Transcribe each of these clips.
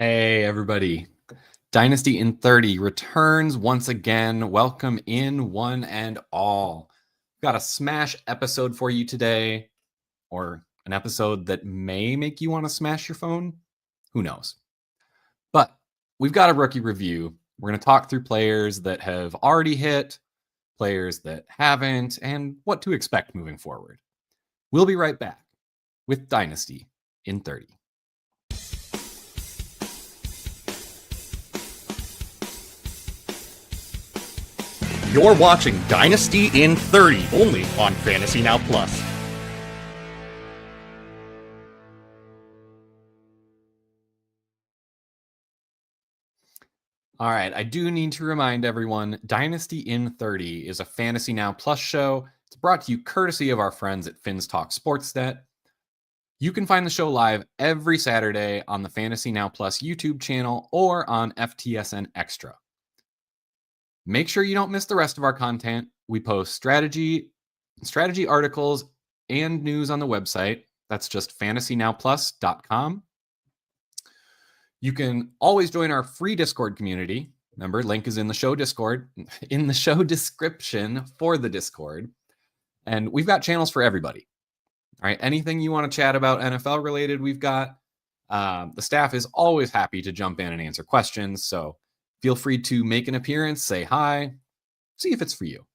Hey, everybody. Dynasty in 30 returns once again. Welcome in one and all. Got a smash episode for you today, or an episode that may make you want to smash your phone. Who knows? But we've got a rookie review. We're going to talk through players that have already hit, players that haven't, and what to expect moving forward. We'll be right back with Dynasty in 30. You're watching Dynasty in 30, only on Fantasy Now Plus. All right, I do need to remind everyone, Dynasty in 30 is a Fantasy Now Plus show. It's brought to you courtesy of our friends at Fins Talk Sportsnet. You can find the show live every Saturday on the Fantasy Now Plus YouTube channel or on FTSN Extra. Make sure you don't miss the rest of our content. We post strategy articles and news on the website. That's just fantasynowplus.com. You can always join our free Discord community. Remember, link is in the show description for the Discord. And we've got channels for everybody. All right, anything you want to chat about NFL related, we've got. The staff is always happy to jump in and answer questions. So feel free to make an appearance, say hi, see if it's for you.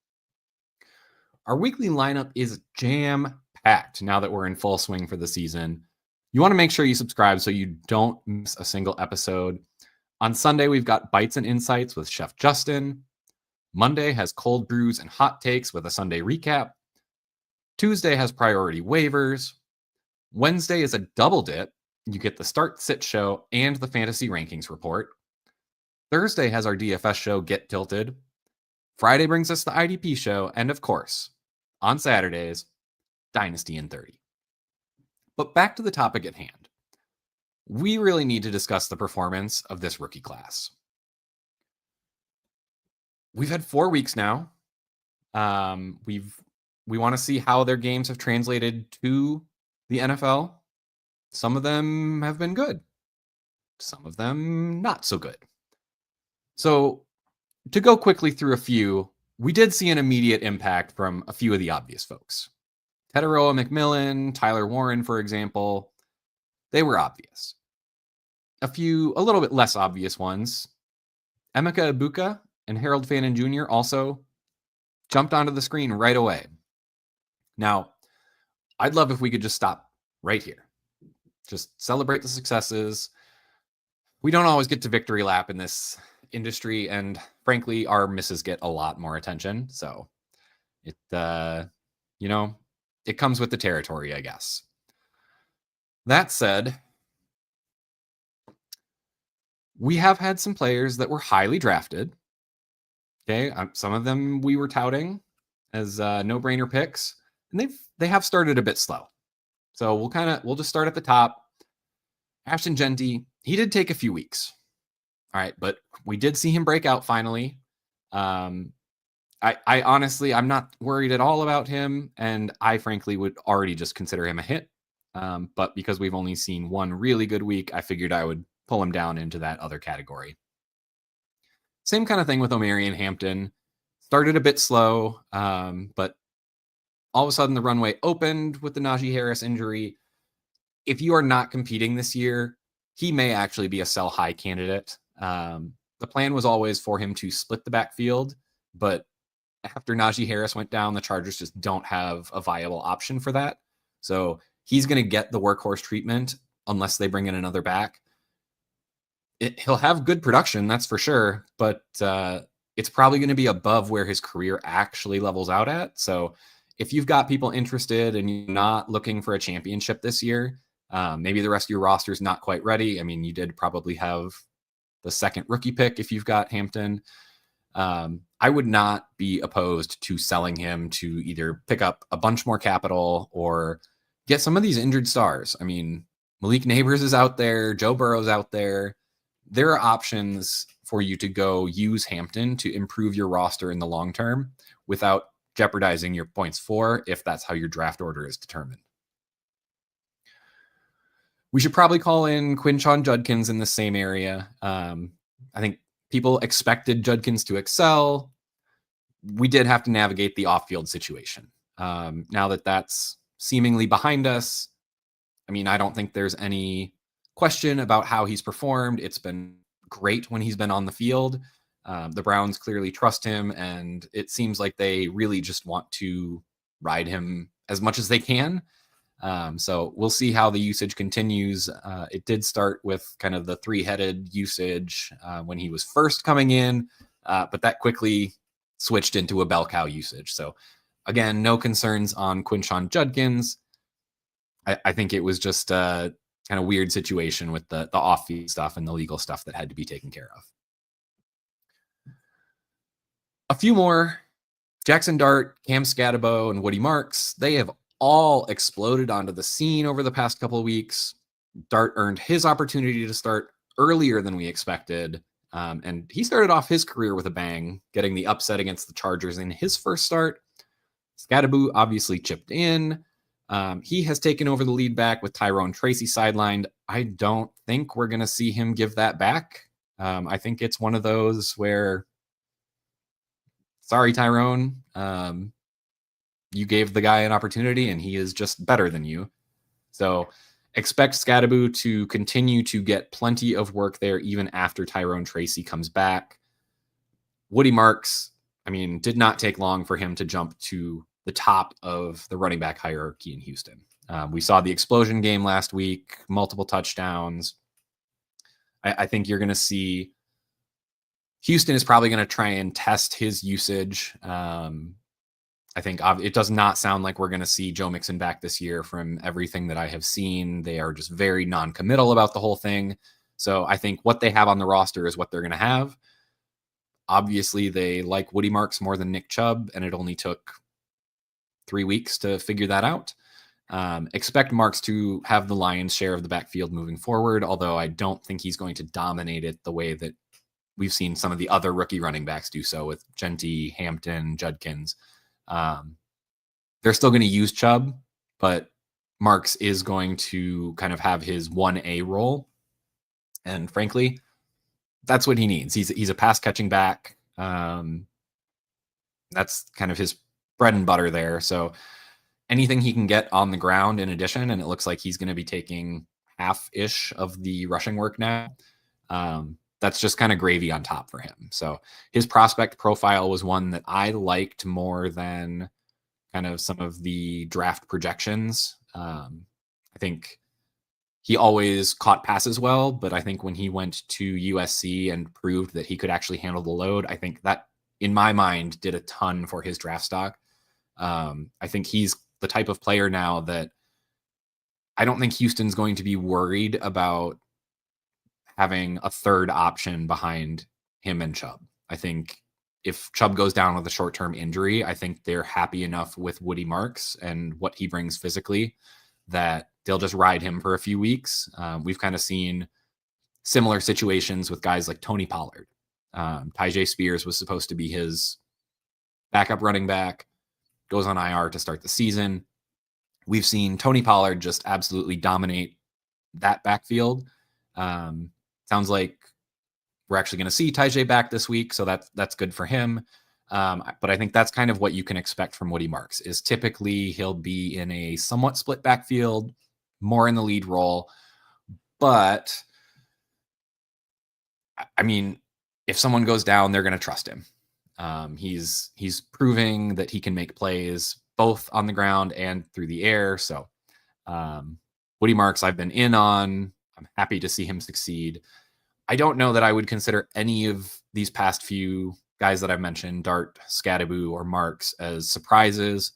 Our weekly lineup is jam-packed now that we're in full swing for the season. You want to make sure you subscribe so you don't miss a single episode. On Sunday, we've got Bites and Insights with Chef Justin. Monday has Cold Brews and Hot Takes with a Sunday recap. Tuesday has Priority Waivers. Wednesday is a double dip. You get the Start Sit show and the Fantasy Rankings report. Thursday has our DFS show, Get Tilted. Friday brings us the IDP show. And of course, on Saturdays, Dynasty in 30. But back to the topic at hand. We really need to discuss the performance of this rookie class. We've had 4 weeks now. We want to see how their games have translated to the NFL. Some of them have been good. Some of them not so good. So to go quickly through a few, we did see an immediate impact from a few of the obvious folks. Teteroa McMillan, Tyler Warren, for example, they were obvious. A little bit less obvious ones. Emeka Ibuka and Harold Fannin Jr. also jumped onto the screen right away. Now, I'd love if we could just stop right here. Just celebrate the successes. We don't always get to victory lap in this industry, and frankly, our misses get a lot more attention. So it comes with the territory, I guess. That said, we have had some players that were highly drafted. Okay, some of them we were touting as no-brainer picks, and they have started a bit slow. So we'll just start at the top. Ashton Genty, he did take a few weeks. All right, but we did see him break out finally. I honestly, I'm not worried at all about him, and I frankly would already just consider him a hit. But because we've only seen one really good week, I figured I would pull him down into that other category. Same kind of thing with Omarion Hampton. Started a bit slow, but all of a sudden the runway opened with the Najee Harris injury. If you are not competing this year, he may actually be a sell high candidate. The plan was always for him to split the backfield, but after Najee Harris went down, the Chargers just don't have a viable option for that. So he's going to get the workhorse treatment unless they bring in another back. He'll have good production, that's for sure, but it's probably going to be above where his career actually levels out at. So if you've got people interested and you're not looking for a championship this year, maybe the rest of your roster is not quite ready. I mean, you did probably have the second rookie pick if you've got Hampton. I would not be opposed to selling him to either pick up a bunch more capital or get some of these injured stars. I mean, Malik Neighbors is out there. Joe Burrow's out there. There are options for you to go use Hampton to improve your roster in the long term without jeopardizing your points for if that's how your draft order is determined. We should probably call in Quinshon Judkins in the same area. I think people expected Judkins to excel. We did have to navigate the off-field situation. Now that that's seemingly behind us, I mean, I don't think there's any question about how he's performed. It's been great when he's been on the field. The Browns clearly trust him, and it seems like they really just want to ride him as much as they can. So we'll see how the usage continues. It did start with kind of the three-headed usage when he was first coming in, but that quickly switched into a bell cow usage. So again, no concerns on Quinshon Judkins. I think it was just a kind of weird situation with the off-field stuff and the legal stuff that had to be taken care of. A few more. Jackson Dart, Cam Scatabo, and Woody Marks, they have all exploded onto the scene over the past couple of weeks. Dart earned his opportunity to start earlier than we expected, and he started off his career with a bang, getting the upset against the Chargers in his first start. Scatabo obviously chipped in. He has taken over the lead back with Tyrone Tracy sidelined. I don't think we're going to see him give that back. I think it's one of those where, sorry, Tyrone, you gave the guy an opportunity and he is just better than you. So expect Scatabo to continue to get plenty of work there even after Tyrone Tracy comes back. Woody Marks, I mean, did not take long for him to jump to the top of the running back hierarchy in Houston. We saw the explosion game last week, multiple touchdowns. I think you're going to see Houston is probably going to try and test his usage. I think it does not sound like we're going to see Joe Mixon back this year from everything that I have seen. They are just very non-committal about the whole thing. So I think what they have on the roster is what they're going to have. Obviously, they like Woody Marks more than Nick Chubb, and it only took 3 weeks to figure that out. Expect Marks to have the lion's share of the backfield moving forward, although I don't think he's going to dominate it the way that we've seen some of the other rookie running backs do so with Genty, Hampton, Judkins. They're still going to use Chubb, but Marks is going to kind of have his 1A role. And frankly, that's what he needs. He's a pass catching back. That's kind of his bread and butter there. So anything he can get on the ground in addition, and it looks like he's going to be taking half-ish of the rushing work now. That's just kind of gravy on top for him. So his prospect profile was one that I liked more than kind of some of the draft projections. I think he always caught passes well, but I think when he went to USC and proved that he could actually handle the load, I think that, in my mind, did a ton for his draft stock. I think he's the type of player now that I don't think Houston's going to be worried about having a third option behind him and Chubb. I think if Chubb goes down with a short-term injury, I think they're happy enough with Woody Marks and what he brings physically that they'll just ride him for a few weeks. We've kind of seen similar situations with guys like Tony Pollard. Tyjae Spears was supposed to be his backup running back, goes on IR to start the season. We've seen Tony Pollard just absolutely dominate that backfield. Sounds like we're actually going to see Tyjae back this week, so that's good for him. But I think that's kind of what you can expect from Woody Marks, is typically he'll be in a somewhat split backfield, more in the lead role. But, I mean, if someone goes down, they're going to trust him. He's proving that he can make plays both on the ground and through the air. So Woody Marks, I've been in on. I'm happy to see him succeed. I don't know that I would consider any of these past few guys that I've mentioned, Dart, Scatabo, or Marks, as surprises.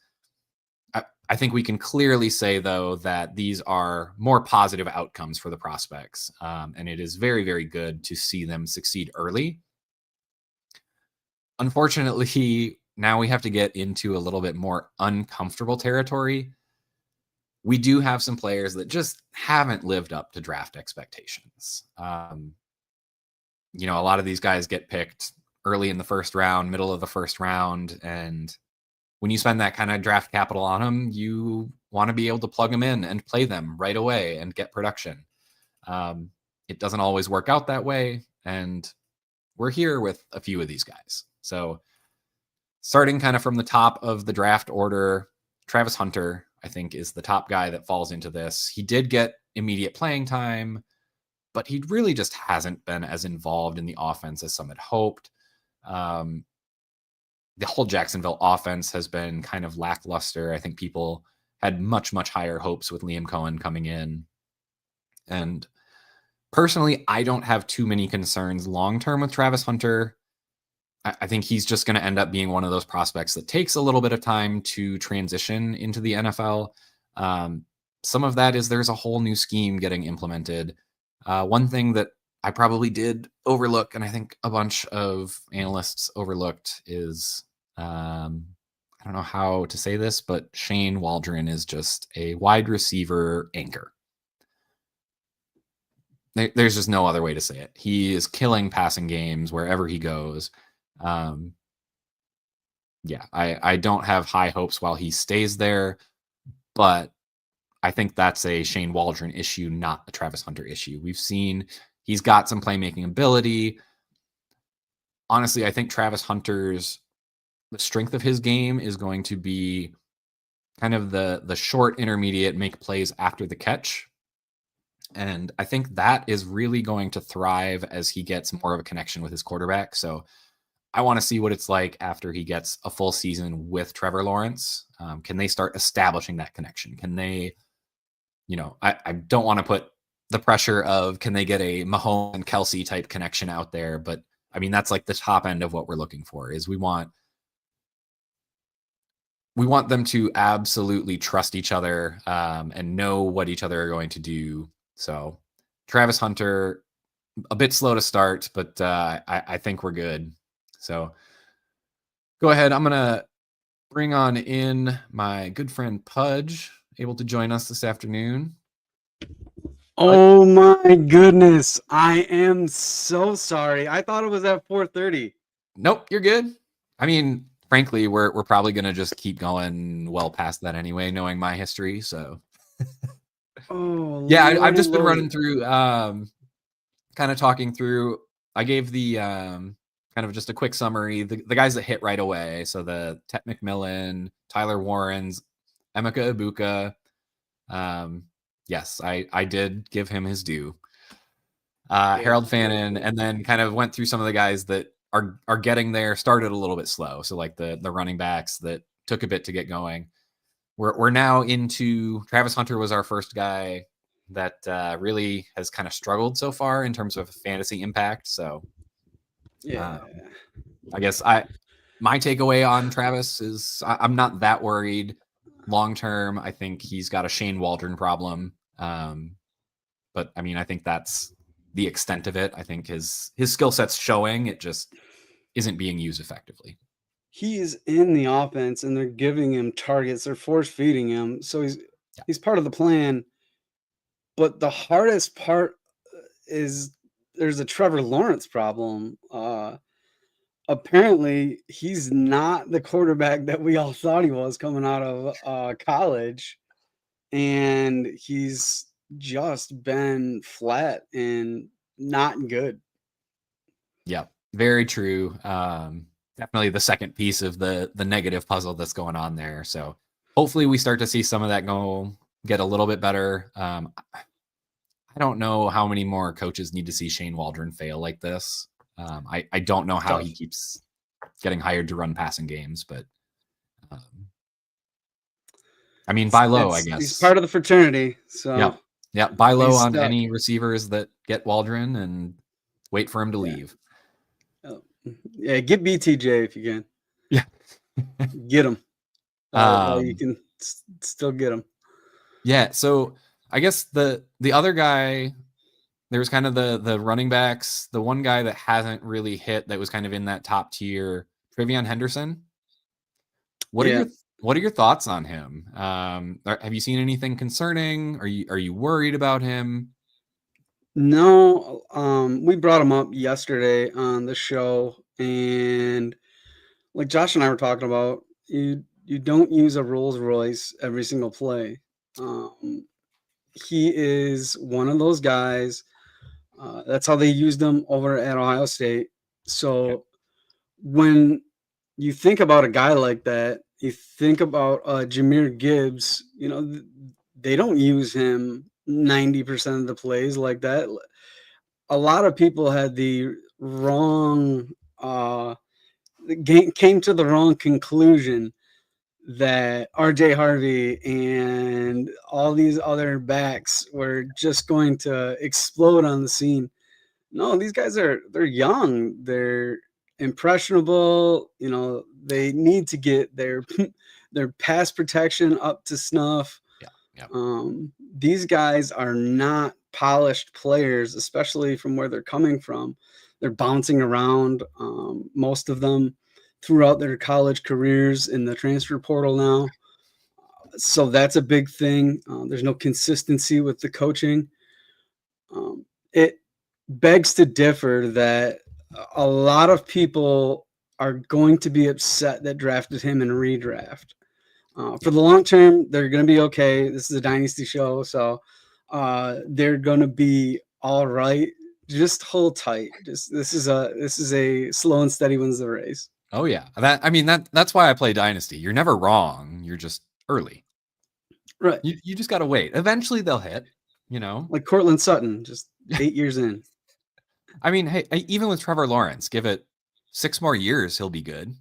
I think we can clearly say, though, that these are more positive outcomes for the prospects. And it is very, very good to see them succeed early. Unfortunately, now we have to get into a little bit more uncomfortable territory. We do have some players that just haven't lived up to draft expectations. A lot of these guys get picked early in the first round, middle of the first round. And when you spend that kind of draft capital on them, you want to be able to plug them in and play them right away and get production. It doesn't always work out that way, and we're here with a few of these guys. So starting kind of from the top of the draft order, Travis Hunter, I think, is the top guy that falls into this. He did get immediate playing time, but he really just hasn't been as involved in the offense as some had hoped. The whole Jacksonville offense has been kind of lackluster. I think people had much, much higher hopes with Liam Cohen coming in. And personally, I don't have too many concerns long-term with Travis Hunter. I think he's just going to end up being one of those prospects that takes a little bit of time to transition into the NFL. Some of that is there's a whole new scheme getting implemented. One thing that I probably did overlook, and I think a bunch of analysts overlooked, is I don't know how to say this, but Shane Waldron is just a wide receiver anchor. There's just no other way to say it. He is killing passing games wherever he goes. I don't have high hopes while he stays there, but I think that's a Shane Waldron issue, not a Travis Hunter issue. We've seen he's got some playmaking ability. Honestly, I think Travis Hunter's the strength of his game is going to be kind of the short intermediate make plays after the catch. And I think that is really going to thrive as he gets more of a connection with his quarterback. So I want to see what it's like after he gets a full season with Trevor Lawrence. Can they start establishing that connection? Can they, I don't want to put the pressure of can they get a Mahomes and Kelsey type connection out there? But I mean, that's like the top end of what we're looking for is we want them to absolutely trust each other and know what each other are going to do. So Travis Hunter, a bit slow to start, but I think we're good. So go ahead. I'm going to bring on in my good friend Pudge, able to join us this afternoon. Oh my goodness. I am so sorry. I thought it was at 4:30. Nope, you're good. I mean, frankly, we're probably going to just keep going well past that anyway, knowing my history. So Oh, yeah, Lord, I've just been Lord. running through, kind of talking through. I gave the kind of just a quick summary. The guys that hit right away. So the Tet McMillan, Tyler Warrens, Emeka Ibuka. Yes, I did give him his due. Harold Fannin, and then kind of went through some of the guys that are getting there, started a little bit slow. So like the running backs that took a bit to get going. We're now into Travis Hunter was our first guy that really has kind of struggled so far in terms of fantasy impact. So Yeah. I guess my takeaway on Travis is I'm not that worried long term. I think he's got a Shane Waldron problem. But I mean, I think that's the extent of it. I think his skill set's showing, it just isn't being used effectively. He's in the offense and they're giving him targets. They're force feeding him. So he's part of the plan. But the hardest part is there's a Trevor Lawrence problem. Apparently he's not the quarterback that we all thought he was coming out of college. And he's just been flat and not good. Yeah, very true. Definitely the second piece of the negative puzzle that's going on there. So hopefully we start to see some of that get a little bit better. I don't know how many more coaches need to see Shane Waldron fail like this. I don't know how he keeps getting hired to run passing games, but I mean, buy low, I guess. He's part of the fraternity. So yeah, buy low on any receivers that get Waldron and wait for him to leave. Yeah, get BTJ if you can. Yeah. Get him. While you can still get him. Yeah, so I guess the other guy, there was kind of the running backs, the one guy that hasn't really hit that was kind of in that top tier, Trevion Henderson. What are your thoughts on him? Have you seen anything concerning? Are you worried about him? No, we brought him up yesterday on the show, and like Josh and I were talking about, you don't use a Rolls Royce every single play. he is one of those guys. That's how they used him over at Ohio State. So when you think about a guy like that, you think about Jahmyr Gibbs. They don't use him 90% of the plays like that. A lot of people had the wrong came to the wrong conclusion that RJ Harvey and all these other backs were just going to explode on the scene. No, these guys they're young, they're impressionable, they need to get their their pass protection up to snuff. Yeah. These guys are not polished players, especially from where they're coming from. They're bouncing around, most of them throughout their college careers in the transfer portal now. So that's a big thing. There's no consistency with the coaching. It begs to differ that a lot of people are going to be upset that drafted him in redraft. For the long term, they're going to be okay. This is a dynasty show, so they're going to be all right. Just hold tight. This is a slow and steady wins the race. Oh yeah, that's why I play Dynasty. You're never wrong. You're just early. Right. You just gotta wait. Eventually they'll hit. Like Cortland Sutton, just 8 years in. I mean, hey, even with Trevor Lawrence, give it 6 more years, he'll be good.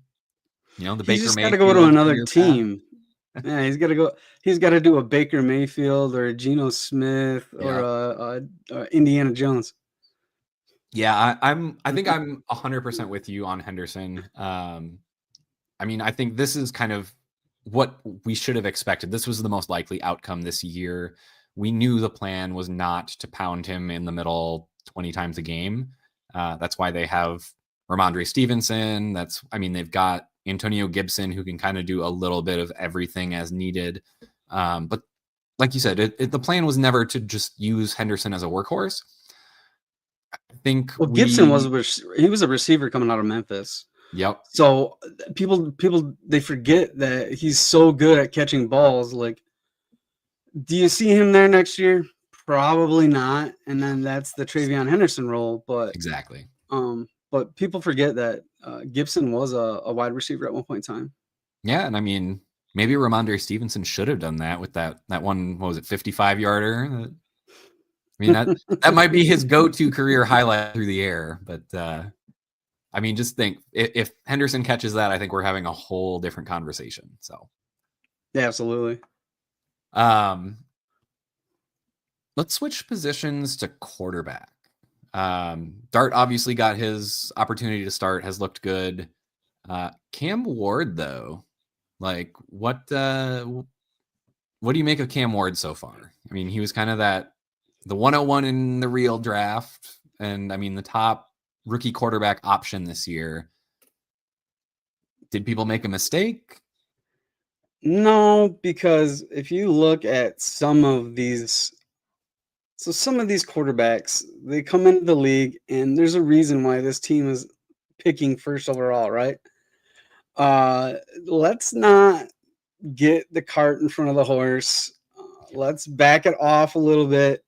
The Baker He's just got to Mayfield go to another team. Yeah, he's got to go. He's got to do a Baker Mayfield or a Geno Smith or a Indiana Jones. Yeah, I think I'm 100% with you on Henderson. I think this is kind of what we should have expected. This was the most likely outcome this year. We knew the plan was not to pound him in the middle 20 times a game. That's why they have Ramondre Stevenson. They've got Antonio Gibson, who can kind of do a little bit of everything as needed. But like you said, the plan was never to just use Henderson as a workhorse. I think Gibson was a receiver coming out of Memphis. Yep. So people they forget that he's so good at catching balls. Like, do you see him there next year? Probably not. And then that's the Travion Henderson role. But exactly. But people forget that Gibson was a wide receiver at one point in time. Yeah, and maybe Ramondre Stevenson should have done that with that one. What was it, 55-yarder? That might be his go-to career highlight through the air. But just think if Henderson catches that, I think we're having a whole different conversation. So, yeah, absolutely. Let's switch positions to quarterback. Dart obviously got his opportunity to start, has looked good. Cam Ward, though, like what do you make of Cam Ward so far? He was kind of the 101 in the real draft, and the top rookie quarterback option this year. Did people make a mistake? No, because if you look at some of these quarterbacks, they come into the league, and there's a reason why this team is picking first overall, right? Let's not get the cart in front of the horse. Let's back it off a little bit.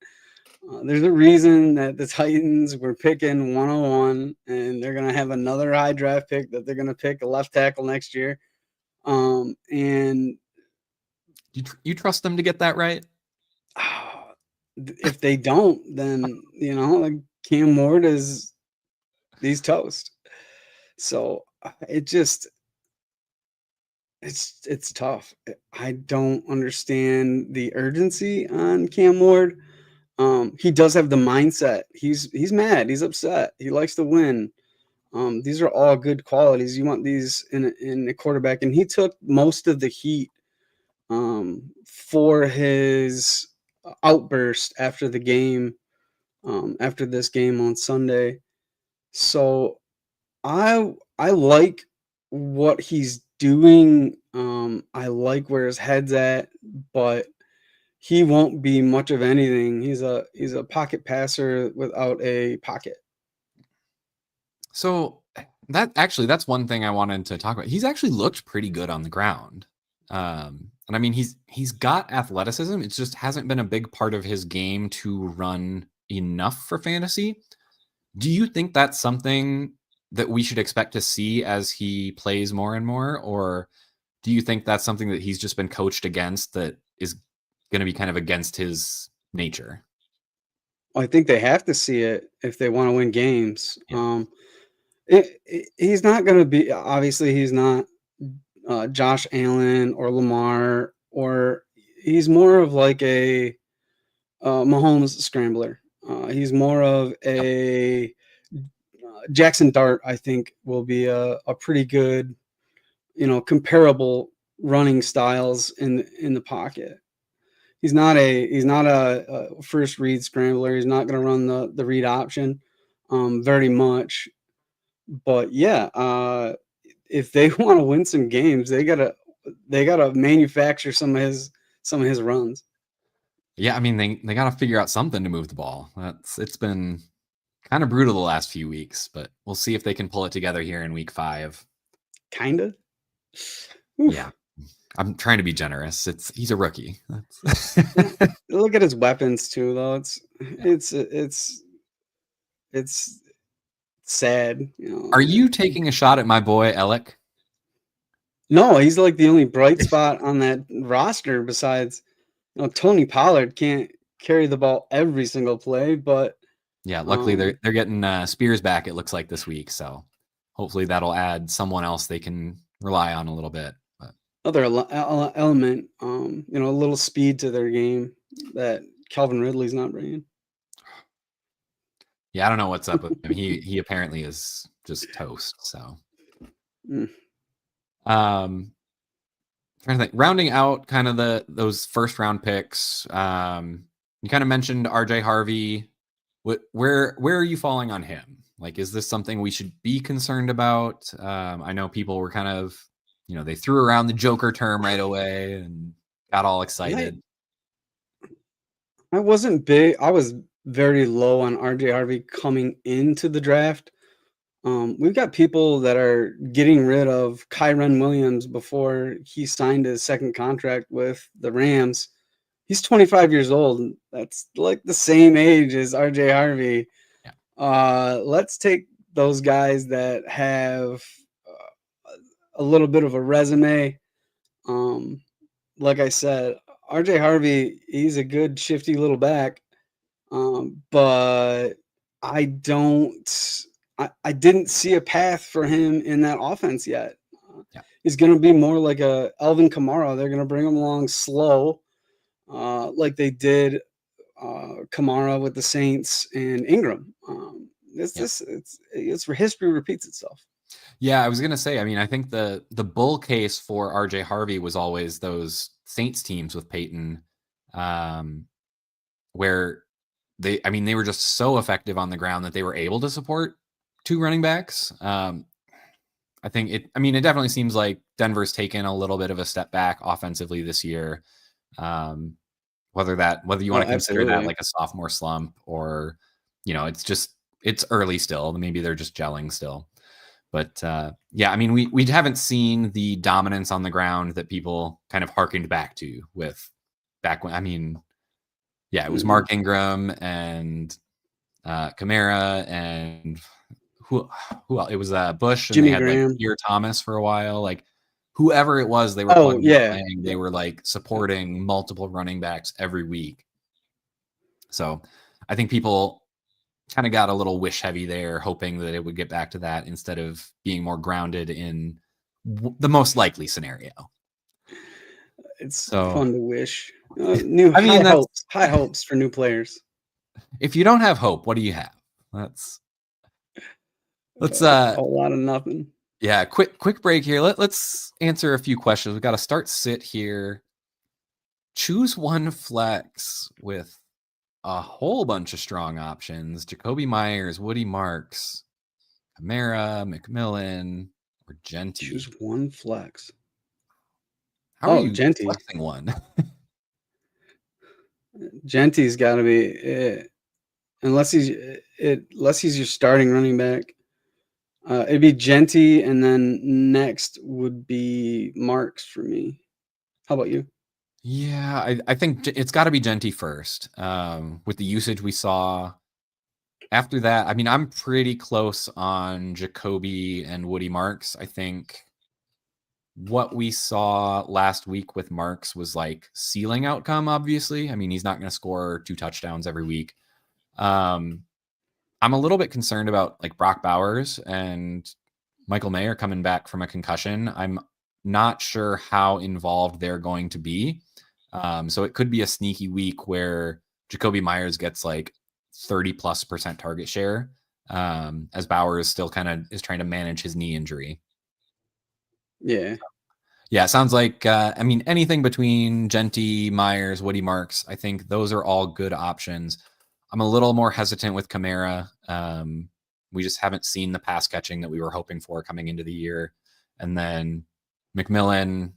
There's a reason that the Titans were picking 101, and they're going to have another high draft pick that they're going to pick a left tackle next year. And you trust them to get that right? If they don't, then like Cam Ward he's toast. So it's tough. I don't understand the urgency on Cam Ward. He does have the mindset. He's mad. He's upset. He likes to win. These are all good qualities. You want these in a quarterback, and he took most of the heat for his outburst after the game, after this game on Sunday. So I like what he's doing. I like where his head's at, but he won't be much of anything. He's a pocket passer without a pocket. So that's one thing I wanted to talk about. He's actually looked pretty good on the ground. And I mean, he's got athleticism. It just hasn't been a big part of his game to run enough for fantasy. Do you think that's something that we should expect to see as he plays more and more? Or do you think that's something that he's just been coached against that is going to be kind of against his nature? I think they have to see it if they want to win games. Yeah. He's not going to be, obviously, he's not Josh Allen or Lamar, or he's more of like a Mahomes scrambler. He's more of Yep. a Jackson Dart, I think, will be a pretty good, comparable running styles in the pocket. He's not a first read scrambler. He's not going to run the read option very much. But yeah, if they want to win some games, they gotta manufacture some of his runs. Yeah, I mean they got to figure out something to move the ball. It's been kind of brutal the last few weeks, but we'll see if they can pull it together here in week 5. Kinda. Yeah. I'm trying to be generous. He's a rookie. Look at his weapons too, though. It's sad. Are you taking a shot at my boy Alec? No, he's like the only bright spot on that roster besides, Tony Pollard can't carry the ball every single play, but yeah, luckily they're getting Spears back, it looks like, this week, so hopefully that'll add someone else they can rely on a little bit. But other element, a little speed to their game that Calvin Ridley's not bringing. Yeah, I don't know what's up with him. He apparently is just toast. So, trying to think. Rounding out kind of those first round picks. You kind of mentioned RJ Harvey. Where are you falling on him? Like, is this something we should be concerned about? I know people were kind of, they threw around the Joker term right away and got all excited. I wasn't big. I was very low on RJ Harvey coming into the draft. We've got people that are getting rid of Kyren Williams before he signed his second contract with the Rams. He's 25 years old. That's like the same age as RJ Harvey. Yeah. Let's take those guys that have a little bit of a resume. Like I said, RJ Harvey, he's a good shifty little back. But I didn't see a path for him in that offense yet. He's going to be more like a Alvin Kamara. They're going to bring him along slow, like they did Kamara with the Saints and Ingram. History repeats itself. Yeah, I was gonna say. I mean, I think the bull case for RJ Harvey was always those Saints teams with Peyton, where they were just so effective on the ground that they were able to support 2 running backs. I think it definitely seems like Denver's taken a little bit of a step back offensively this year. Whether you want to consider that like a sophomore slump or, it's early still. Maybe they're just gelling still. But yeah, I mean, we haven't seen the dominance on the ground that people kind of harkened back to back when, yeah, it was Mark Ingram and Kamara and who else? It was Bush and Jimmy they had Graham. like Pierre Thomas for a while. Like whoever it was, they were playing. They were like supporting multiple running backs every week. So I think people kind of got a little wish heavy there, hoping that it would get back to that instead of being more grounded in the most likely scenario. It's fun to wish. High hopes for new players. If you don't have hope, what do you have? Let's a lot of nothing. Yeah, quick break here. Let's answer a few questions. We've got to start sit here. Choose one flex with a whole bunch of strong options. Jacoby Myers, Woody Marks, Kamara, McMillan, or Genty. Choose one flex. How are you Genty flexing one? Genty's got to be it. Unless he's your starting running back. It'd be Genty, and then next would be Marks for me. How about you? Yeah, I think it's got to be Genty first. With the usage we saw after that, I mean, I'm pretty close on Jacoby and Woody Marks. I think what we saw last week with Marks was like ceiling outcome, obviously. I mean, he's not going to score 2 touchdowns every week. I'm a little bit concerned about like Brock Bowers and Michael Mayer coming back from a concussion. I'm not sure how involved they're going to be. So it could be a sneaky week where Jacoby Myers gets like 30+% target share, as Bowers still kind of is trying to manage his knee injury. Yeah. Yeah, it sounds like, I mean, anything between Genty, Myers, Woody Marks, I think those are all good options. I'm a little more hesitant with Kamara. We just haven't seen the pass catching that we were hoping for coming into the year. And then McMillan,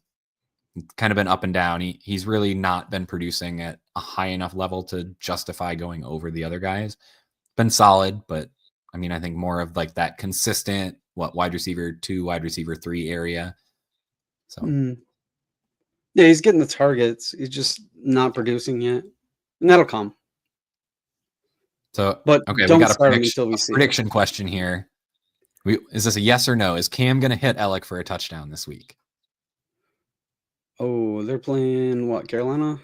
kind of been up and down. He's really not been producing at a high enough level to justify going over the other guys. Been solid, but I mean, I think more of like that consistent, wide receiver 2, wide receiver 3 area. So yeah, he's getting the targets. He's just not producing yet, and that'll come. So, But okay, we don't got a start him until we see it. prediction question here. Is this a yes or no? Is Cam going to hit Alec for a touchdown this week? Oh, they're playing what, Carolina?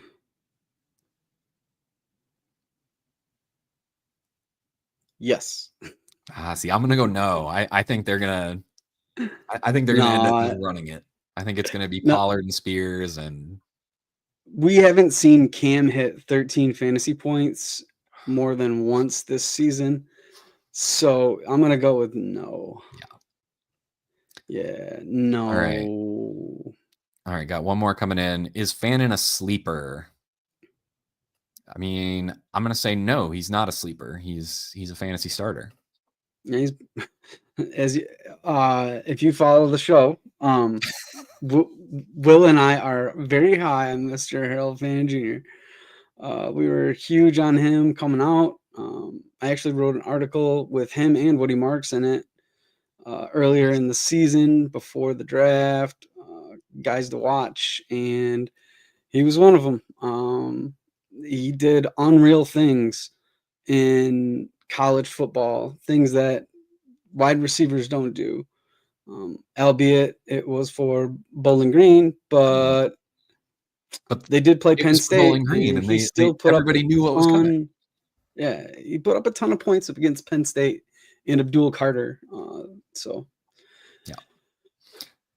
Yes. See, I'm going to go no. I think they're going to I think they're going to end up running it. I think it's going to be Pollard and Spears, and we haven't seen Cam hit 13 fantasy points more than once this season. So I'm going to go with no. Yeah, no. All right, got one more coming in. Is Fannin a sleeper? I mean, I'm going to say no, he's not a sleeper. He's a fantasy starter. Yeah, he's if you follow the show, Will and I are very high on Mr. Harold Fannin Jr. We were huge on him coming out. I actually wrote an article with him and Woody Marks in it earlier in the season before the draft, guys to watch, and he was one of them. He did unreal things in college football, things that wide receivers don't do. Albeit it was for Bowling Green, but they did play Penn State, Bowling Green, and he still put everybody up knew what was coming. Yeah, he put up a ton of points against Penn State and Abdul Carter. So,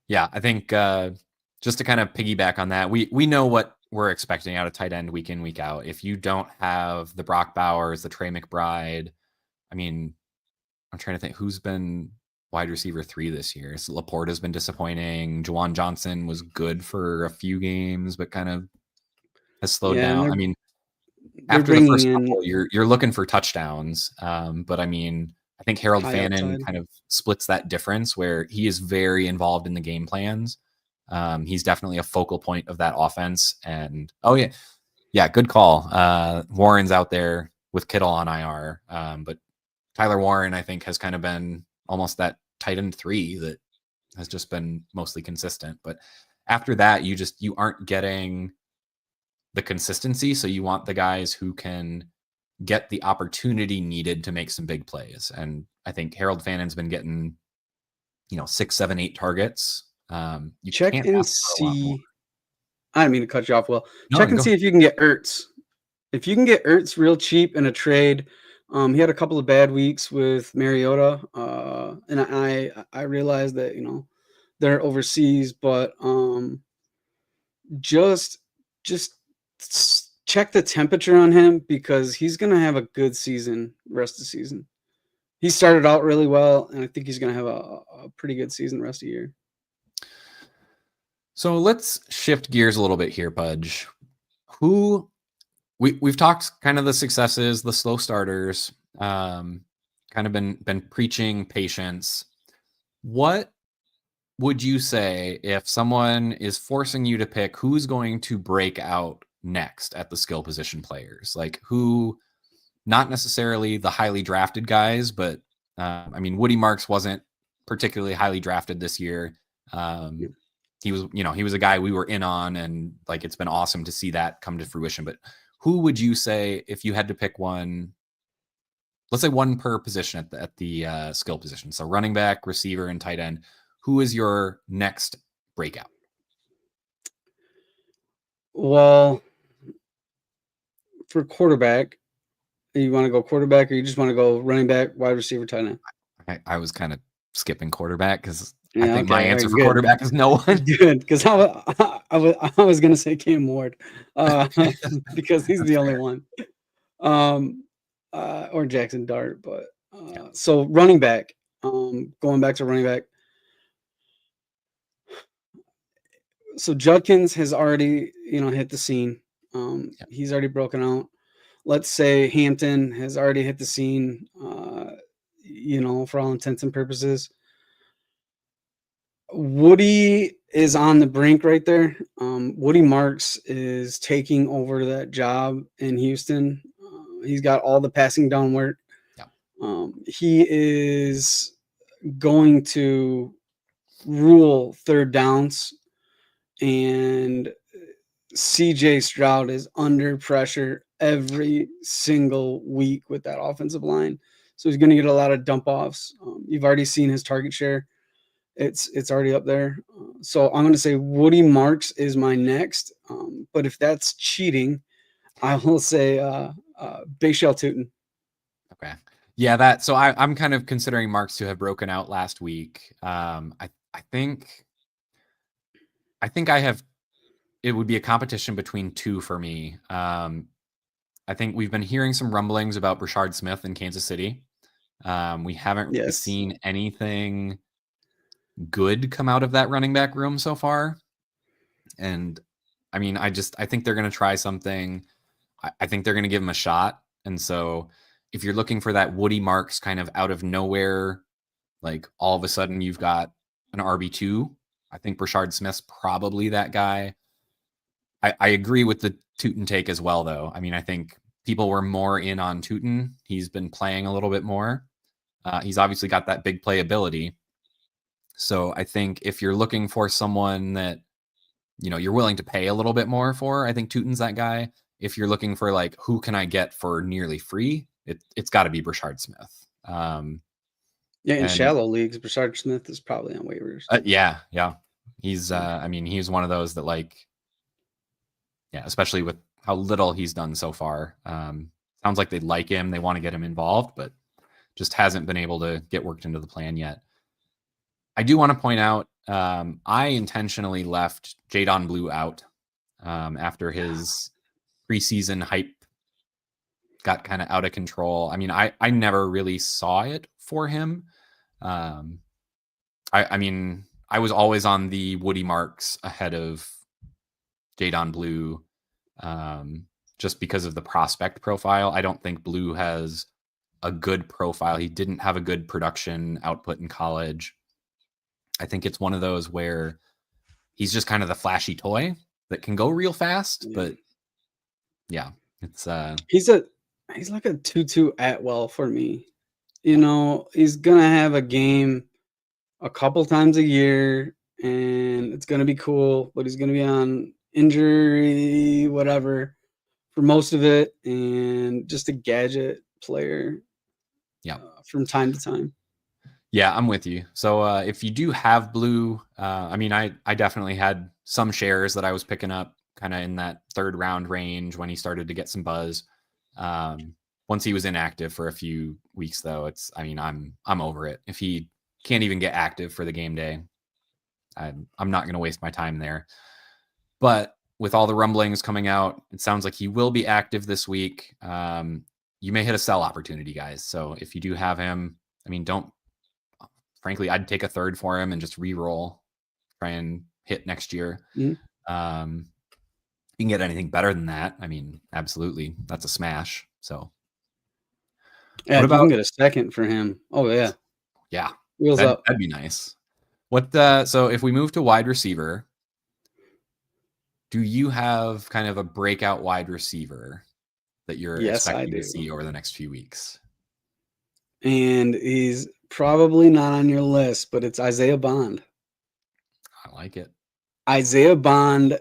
yeah, I think just to kind of piggyback on that, we know what we're expecting out of tight end week in, week out. If you don't have the Brock Bowers, the Trey McBride, I mean, I'm trying to think who's been wide receiver 3 this year. So Laporte has been disappointing. Juwan Johnson was good for a few games, but kind of has slowed down. I mean, after the first couple, you're looking for touchdowns. But I mean, I think Harold Fannin kind of splits that difference where he is very involved in the game plans. He's definitely a focal point of that offense. And good call. Warren's out there with Kittle on IR. But Tyler Warren, I think, has kind of been almost that tight end 3 that has just been mostly consistent. But after that, you aren't getting the consistency. So you want the guys who can get the opportunity needed to make some big plays. And I think Harold Fannin's been getting, 6, 7, 8 targets. You check and see. I didn't mean to cut you off. Well, check and see if you can get Ertz. If you can get Ertz real cheap in a trade, he had a couple of bad weeks with Mariota, and I realized that they're overseas, but just check the temperature on him because he's gonna have a good season rest of the season. He started out really well, and I think he's gonna have a pretty good season rest of the year. So let's shift gears a little bit here, Pudge. We've talked kind of the successes, the slow starters, kind of been preaching patience. What would you say if someone is forcing you to pick who's going to break out next at the skill position players? Like who, not necessarily the highly drafted guys, but I mean, Woody Marks wasn't particularly highly drafted this year. he was a guy we were in on, and like it's been awesome to see that come to fruition. But who would you say, if you had to pick one, let's say one per position at the skill position, so running back, receiver, and tight end, who is your next breakout? Well, for quarterback, you want to go quarterback, or you just want to go running back, wide receiver, tight end? I was kind of skipping quarterback because Yeah, I think my okay, answer for good. quarterback is no one. Good, because I was gonna say Cam Ward, because he's That's the only fair. one, or Jackson Dart. But Yeah. so running back, going back to running back. So Judkins has already, hit the scene. Yeah. He's already broken out. Let's say Hampton has already hit the scene, for all intents and purposes. Woody is on the brink right there. Woody Marks is taking over that job in Houston. He's got all the passing down work. Yeah. He is going to rule third downs, and CJ Stroud is under pressure every single week with that offensive line. So he's going to get a lot of dump offs. You've already seen his target share. It's already up there. So I'm going to say Woody Marks is my next. But if that's cheating, I will say Big Shell Tootin. Okay. Yeah, so I'm kind of considering Marks to have broken out last week. I think it would be a competition between two for me. I think we've been hearing some rumblings about Brashard Smith in Kansas City. We haven't really Yes. seen anything good come out of that running back room so far. And I mean, I think they're going to try something. I think they're going to give him a shot. And so if you're looking for that Woody Marks kind of out of nowhere, like all of a sudden you've got an RB2, I think Brashard Smith's probably that guy. I agree with the Tootin take as well, though. I mean, I think people were more in on Tootin. He's been playing a little bit more. He's obviously got that big playability. So I think if you're looking for someone that, you're willing to pay a little bit more for, I think Tootin's that guy. If you're looking for like, who can I get for nearly free? It's got to be Brashard Smith. In shallow leagues, Brashard Smith is probably on waivers. Yeah. He's, he's one of those that like, yeah, especially with how little he's done so far. Sounds like they like him. They want to get him involved, but just hasn't been able to get worked into the plan yet. I do want to point out, I intentionally left Jadon Blue out after his preseason hype got kind of out of control. I mean, I never really saw it for him. I was always on the Woody Marks ahead of Jadon Blue, just because of the prospect profile. I don't think Blue has a good profile. He didn't have a good production output in college. I think it's one of those where he's just kind of the flashy toy that can go real fast, but yeah, it's he's like a 2-2 Atwell for me. He's gonna have a game a couple times a year, and it's gonna be cool, but he's gonna be on injury, whatever, for most of it, and just a gadget player. Yeah, from time to time. Yeah, I'm with you. So if you do have Blue, I definitely had some shares that I was picking up kind of in that third round range when he started to get some buzz. Once he was inactive for a few weeks, though, I'm over it. If he can't even get active for the game day, I'm not going to waste my time there. But with all the rumblings coming out, it sounds like he will be active this week. You may hit a sell opportunity, guys. So if you do have him, frankly, I'd take a third for him and just re-roll, try and hit next year. Mm-hmm. You can get anything better than that. Absolutely. That's a smash. So yeah, you can get a second for him. Oh yeah. Yeah. Wheels up. That'd be nice. So if we move to wide receiver, do you have kind of a breakout wide receiver that you're expecting to see over the next few weeks? And he's probably not on your list, but it's Isaiah Bond. I like it. Isaiah Bond,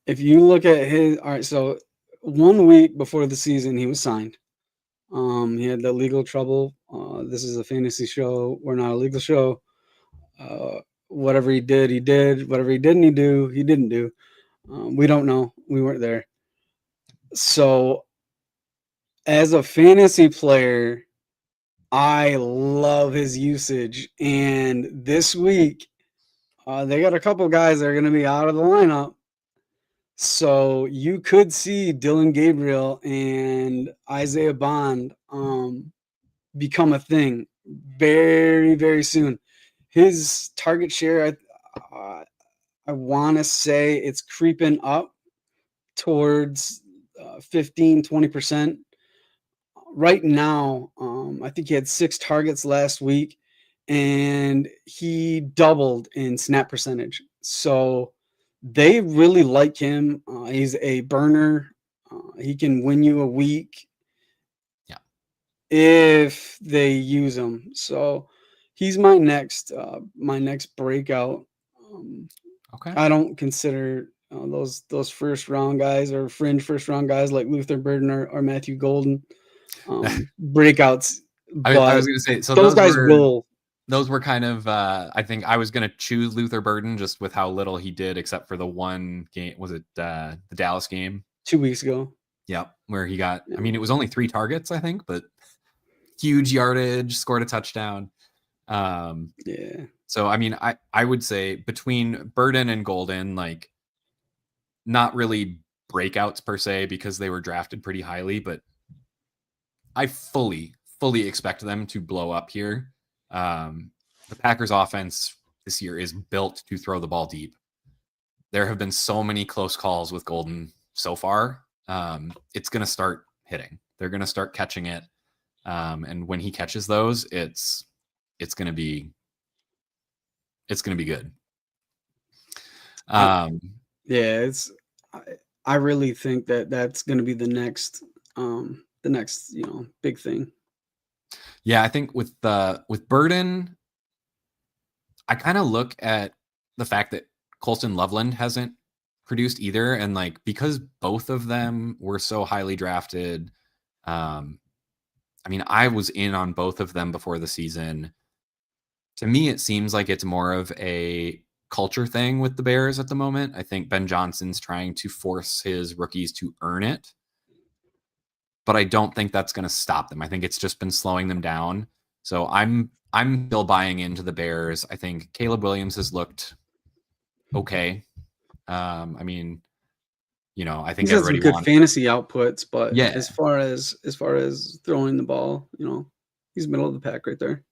if you look at his, all right, so 1 week before the season, he was signed. He had the legal trouble. This is a fantasy show. We're not a legal show. Whatever he did, he did. Whatever he didn't do, he didn't do. We don't know. We weren't there. So, as a fantasy player, I love his usage. And this week, they got a couple guys that are going to be out of the lineup. So you could see Dylan Gabriel and Isaiah Bond become a thing very, very soon. His target share, I want to say it's creeping up towards 15, 20%. Right now, I think he had 6 targets last week, and he doubled in snap percentage. So they really like him. He's a burner. He can win you a week. Yeah. If they use him. So he's my next breakout. Okay. I don't consider those first round guys or fringe first round guys like Luther Burden or Matthew Golden breakouts. I was going to say, so those guys will. Those were kind of, I think I was going to choose Luther Burden just with how little he did, except for the one game. Was it the Dallas game? 2 weeks ago. Yep. Where he got, I mean, it was only 3 targets, I think, but huge yardage, scored a touchdown. Yeah. So, I mean, I would say between Burden and Golden, like not really breakouts per se, because they were drafted pretty highly, but I fully expect them to blow up here. The Packers offense this year is built to throw the ball deep. There have been so many close calls with Golden so far. It's going to start hitting. They're going to start catching it. And when he catches those, it's going to be good. Yeah, I really think that's going to be the next big thing. Yeah, I think with Burden, I kind of look at the fact that Colston Loveland hasn't produced either, and like because both of them were so highly drafted, I mean, I was in on both of them before the season. To me, it seems like it's more of a culture thing with the Bears at the moment. I think Ben Johnson's trying to force his rookies to earn it, but I don't think that's going to stop them. I think it's just been slowing them down. So I'm still buying into the Bears. I think Caleb Williams has looked okay. I mean, I think he's had some good fantasy outputs, but yeah, as far as throwing the ball, he's middle of the pack right there.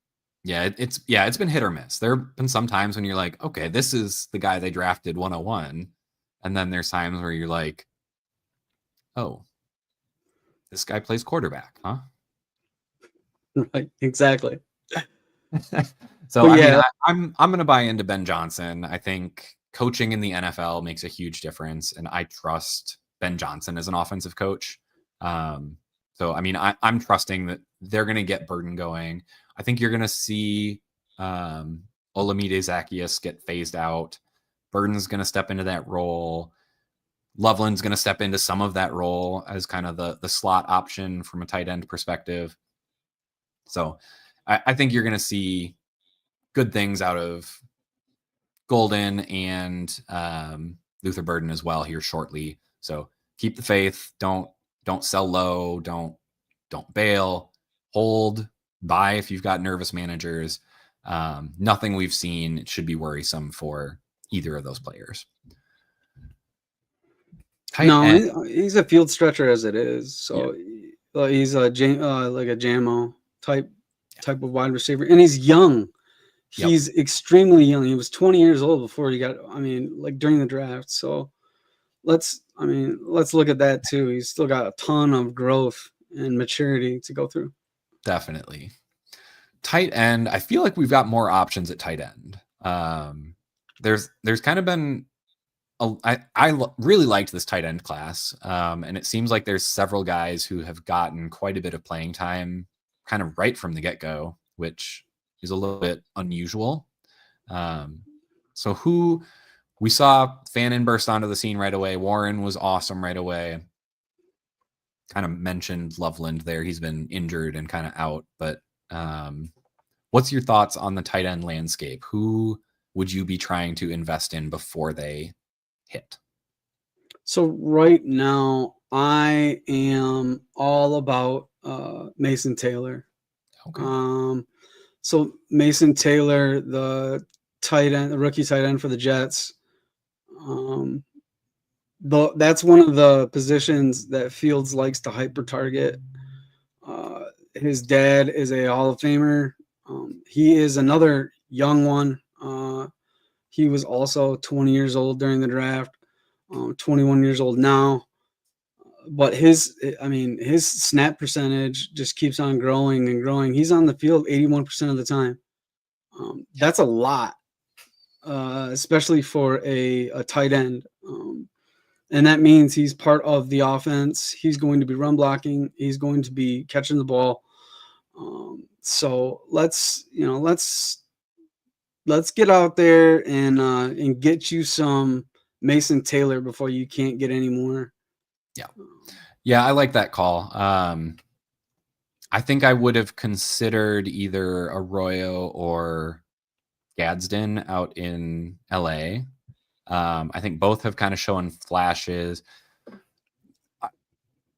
Yeah, it's been hit or miss. There have been some times when you're like, okay, this is the guy they drafted 101, and then there's times where you're like, oh, this guy plays quarterback, huh? Right, exactly. So I mean, I'm going to buy into Ben Johnson. I think coaching in the NFL makes a huge difference, and I trust Ben Johnson as an offensive coach. So I mean, I'm trusting that they're going to get Burden going. I think you're going to see Olamide Zaccheaus get phased out. Burden's going to step into that role. Loveland's going to step into some of that role as kind of the slot option from a tight end perspective. So I think you're going to see good things out of Golden and Luther Burden as well here shortly. So keep the faith. Don't sell low. Don't bail. Hold. Buy if you've got nervous managers. Nothing we've seen should be worrisome for either of those players. He's a field stretcher as it is. So he's like a JAMO type of wide receiver, and he's young. He's extremely young. He was 20 years old before he got. I mean, like during the draft. So let's look at that too. He's still got a ton of growth and maturity to go through. Definitely. Tight end, I feel like we've got more options at tight end. There's kind of been I really liked this tight end class, and it seems like there's several guys who have gotten quite a bit of playing time kind of right from the get-go, which is a little bit unusual. So who we saw Fannin burst onto the scene right away. Warren was awesome right away. Kind of mentioned Loveland there. He's been injured and kind of out. But what's your thoughts on the tight end landscape? Who would you be trying to invest in before they hit? So right now, I am all about Mason Taylor. Okay. So Mason Taylor, the tight end, the rookie tight end for the Jets. That's one of the positions that Fields likes to hyper target. His dad is a Hall of Famer. He is another young one. He was also 20 years old during the draft, 21 years old now. But his snap percentage just keeps on growing and growing. He's on the field 81% of the time. That's a lot, especially for a tight end. And that means he's part of the offense. He's going to be run blocking. He's going to be catching the ball. So let's get out there and get you some Mason Taylor before you can't get any more. Yeah, I like that call. I think I would have considered either Arroyo or Gadsden out in LA. I think both have kind of shown flashes.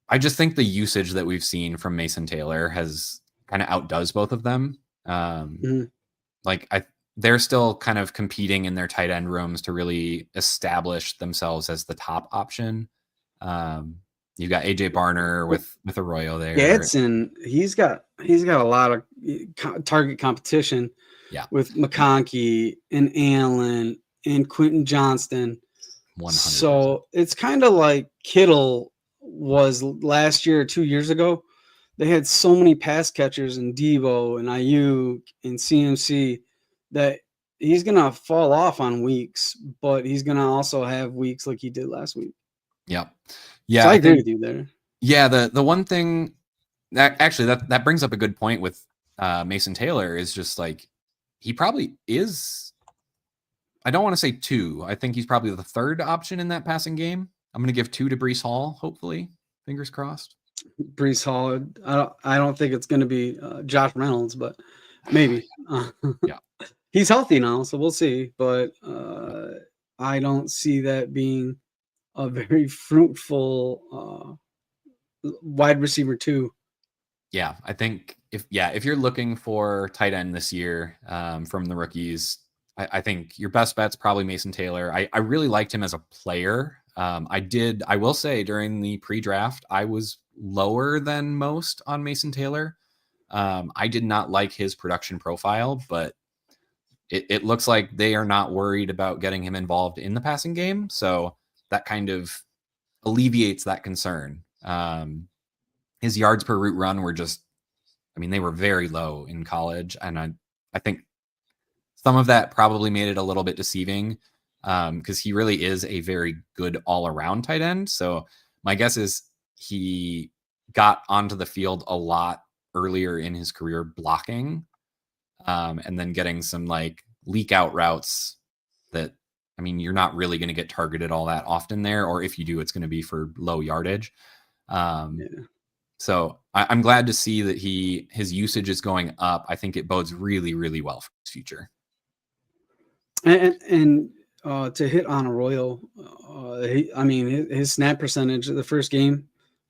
I just think the usage that we've seen from Mason Taylor has kind of outdoes both of them. They're still kind of competing in their tight end rooms to really establish themselves as the top option. You got AJ Barner with Arroyo there. Gadsden, he's got a lot of target competition. Yeah, with McConkey and Allen and Quentin Johnston. 100%. So it's kind of like Kittle was last year or 2 years ago. They had so many pass catchers in Devo and Ayuk and CMC that he's going to fall off on weeks, but he's going to also have weeks like he did last week. Yep. Yeah. So I agree with you there. Yeah. The one thing that brings up a good point with Mason Taylor is just like, he probably is, I don't want to say 2. I think he's probably the 3rd option in that passing game. I'm going to give 2 to Breece Hall, hopefully. Fingers crossed. Breece Hall. I don't think it's going to be Josh Reynolds, but maybe. Yeah. He's healthy now, so we'll see. But I don't see that being a very fruitful wide receiver 2. Yeah, I think if you're looking for tight end this year from the rookies, I think your best bet's probably Mason Taylor. I really liked him as a player. I will say during the pre-draft, I was lower than most on Mason Taylor. I did not like his production profile, but it looks like they are not worried about getting him involved in the passing game. So that kind of alleviates that concern. His yards per route run were they were very low in college. And I think some of that probably made it a little bit deceiving because he really is a very good all-around tight end. So my guess is he got onto the field a lot earlier in his career blocking and then getting some like leak out routes that, you're not really going to get targeted all that often there. Or if you do, it's going to be for low yardage. So I'm glad to see that his usage is going up. I think it bodes really, really well for his future. And to hit on Arroyo, his snap percentage the first game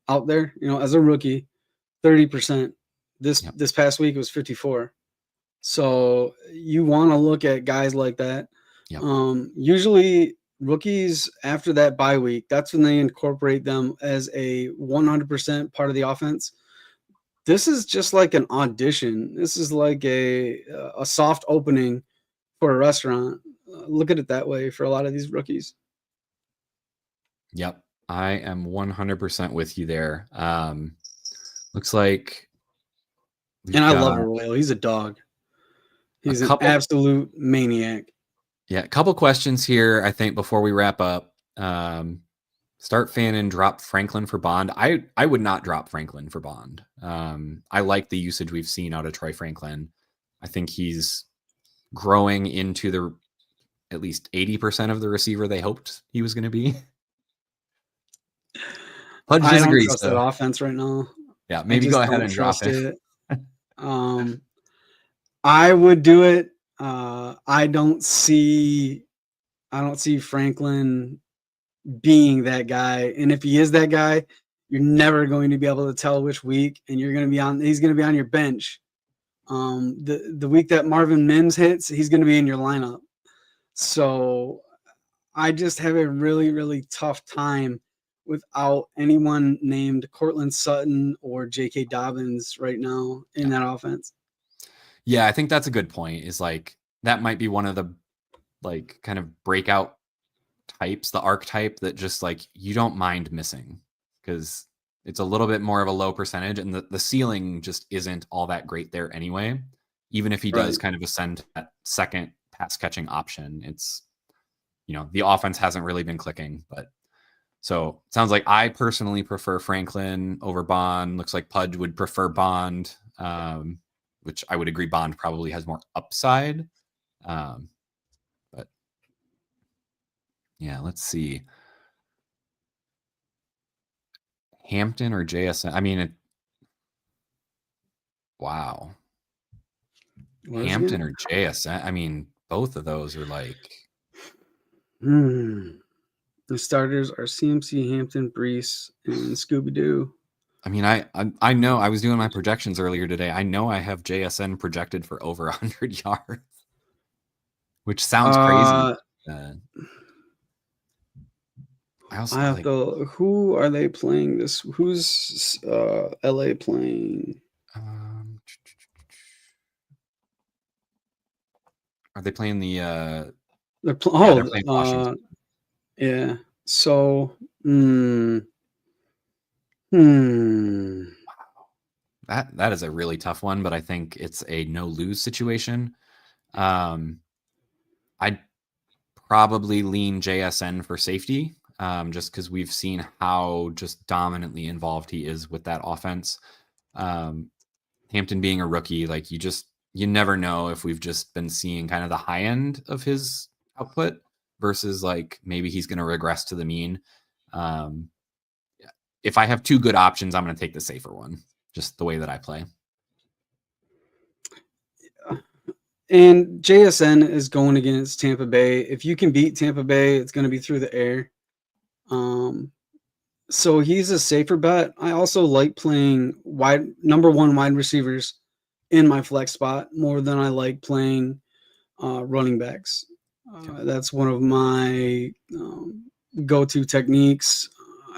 out there, as a rookie, 30%. This past week it was 54. So you want to look at guys like that. Yep. Usually rookies after that bye week, that's when they incorporate them as a 100% part of the offense. This is just like an audition. This is like a soft opening for a restaurant. Look at it that way for a lot of these rookies. Yep. I am 100% with you there. Looks like. And I love Arroyo. He's a dog. He's an absolute maniac. Yeah, a couple questions here, I think, before we wrap up. Start Fannin, drop Franklin for Bond. I would not drop Franklin for Bond. I like the usage we've seen out of Troy Franklin. I think he's growing into at least 80% of the receiver they hoped he was going to be. Pudge I don't disagrees. trust that offense right now. Yeah, I maybe just go ahead don't and drop trust it. I would do it. I don't see Franklin being that guy. And if he is that guy, you're never going to be able to tell which week, and he's going to be on your bench. The week that Marvin Mims hits, he's going to be in your lineup. So I just have a really, really tough time without anyone named Cortland Sutton or J.K. Dobbins right now in that offense. Yeah, I think that's a good point. Is like that might be one of the like kind of breakout types, the archetype that just like you don't mind missing because it's a little bit more of a low percentage and the ceiling just isn't all that great there anyway. Even if he does kind of ascend to that second pass catching option, it's, you know, the offense hasn't really been clicking. But so it sounds like I personally prefer Franklin over Bond. Looks like Pudge would prefer Bond, which I would agree Bond probably has more upside. But yeah, let's see. Hampton or JSN? I mean, wow. Hampton or JSN? I mean, both of those are like. The starters are CMC, Hampton, Brees, and Scooby Doo. I mean, I know I was doing my projections earlier today. I know I have JSN projected for over 100 yards, which sounds crazy. I have to. Who are they playing this? Who's LA playing? Are they playing the? They're playing Washington. Yeah. So. Wow. That is a really tough one, but I think it's a no lose situation. I'd probably lean JSN for safety. Just because we've seen how just dominantly involved he is with that offense. Hampton being a rookie, like you never know if we've just been seeing kind of the high end of his output versus like maybe he's going to regress to the mean. If I have two good options, I'm going to take the safer one, just the way that I play. And JSN is going against Tampa Bay. If you can beat Tampa Bay, it's going to be through the air. So he's a safer bet. I also like playing number one wide receivers in my flex spot more than I like playing running backs. That's one of my go-to techniques.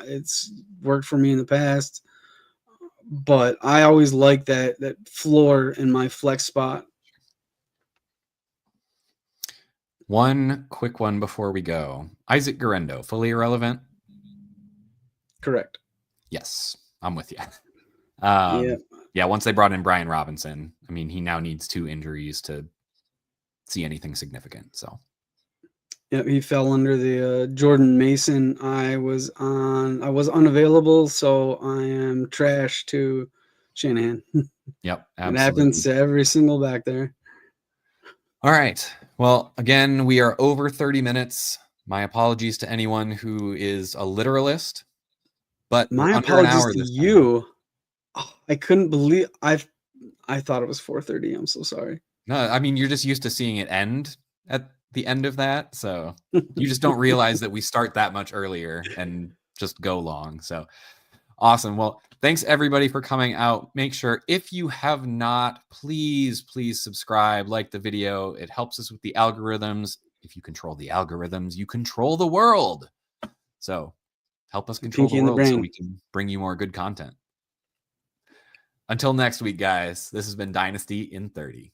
It's worked for me in the past, but I always like that floor in my flex spot. One quick one before we go. Isaac Guerrero, fully irrelevant? Correct. Yes, I'm with you. Yeah, once they brought in Brian Robinson, I mean, he now needs 2 injuries to see anything significant. So, yeah, he fell under the Jordan Mason. I was unavailable, so I am trash to Shanahan. Yep, absolutely. It happens to every single back there. All right. Well, again, we are over 30 minutes. My apologies to anyone who is a literalist. But my apologies to you. Oh, I couldn't believe I thought it was 4:30. I'm so sorry. No, I mean, you're just used to seeing it end at the end of that. So you just don't realize that we start that much earlier and just go long. So awesome. Well, thanks everybody for coming out. Make sure if you have not, please subscribe, like the video. It helps us with the algorithms. If you control the algorithms, you control the world. So help us control the world so we can bring you more good content. Until next week, guys, this has been Dynasty in 30.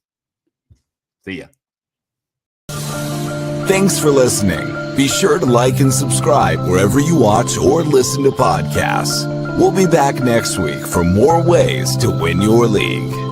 See ya. Thanks for listening. Be sure to like and subscribe wherever you watch or listen to podcasts. We'll be back next week for more ways to win your league.